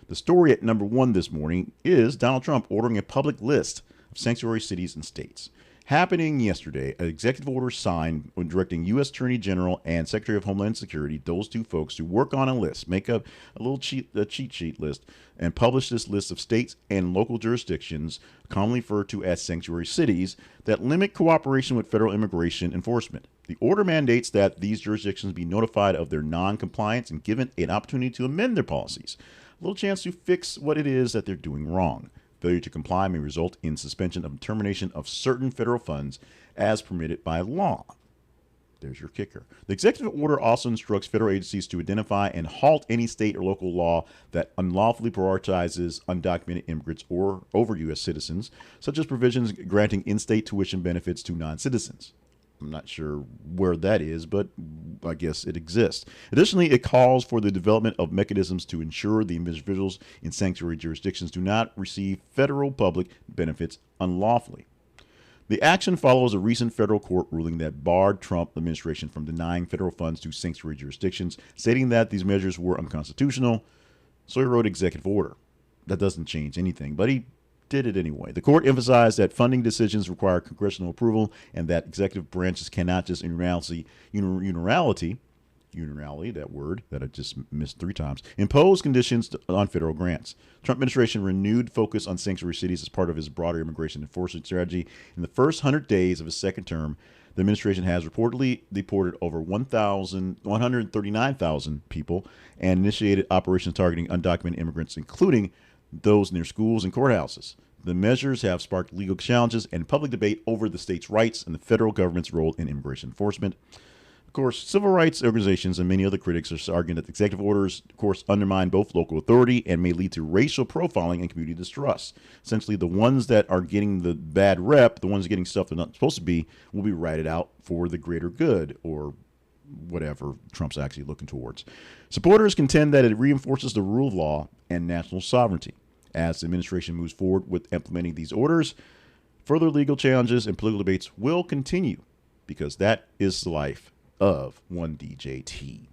The story at number one this morning is Donald Trump ordering a public list of sanctuary cities and states. Happening yesterday, an executive order signed when directing U.S. Attorney General and Secretary of Homeland Security, those two folks, to work on a list, make up a little cheat sheet list, and publish this list of states and local jurisdictions, commonly referred to as sanctuary cities, that limit cooperation with federal immigration enforcement. The order mandates that these jurisdictions be notified of their non-compliance and given an opportunity to amend their policies. A little chance to fix what it is that they're doing wrong. Failure to comply may result in suspension of termination of certain federal funds as permitted by law. There's your kicker. The executive order also instructs federal agencies to identify and halt any state or local law that unlawfully prioritizes undocumented immigrants or over U.S. citizens, such as provisions granting in-state tuition benefits to non-citizens. I'm not sure where that is, but I guess it exists. Additionally, it calls for the development of mechanisms to ensure the individuals in sanctuary jurisdictions do not receive federal public benefits unlawfully. The action follows a recent federal court ruling that barred Trump administration from denying federal funds to sanctuary jurisdictions, stating that these measures were unconstitutional. So he wrote executive order. That doesn't change anything, but he did it anyway. The court emphasized that funding decisions require congressional approval and that executive branches cannot just unilaterally, that word that I just missed 3 times, impose conditions on federal grants. Trump administration renewed focus on sanctuary cities as part of his broader immigration enforcement strategy. In the first 100 days of his second term, the administration has reportedly deported over 139,000 people and initiated operations targeting undocumented immigrants, including those near schools and courthouses. The measures have sparked legal challenges and public debate over the state's rights and the federal government's role in immigration enforcement. Of course, civil rights organizations and many other critics are arguing that the executive orders, of course, undermine both local authority and may lead to racial profiling and community distrust. Essentially, the ones that are getting the bad rep, the ones getting stuff they're not supposed to be, will be ratted out for the greater good, or whatever Trump's actually looking towards. Supporters contend that it reinforces the rule of law and national sovereignty. As the administration moves forward with implementing these orders, further legal challenges and political debates will continue, because that is the life of one DJT.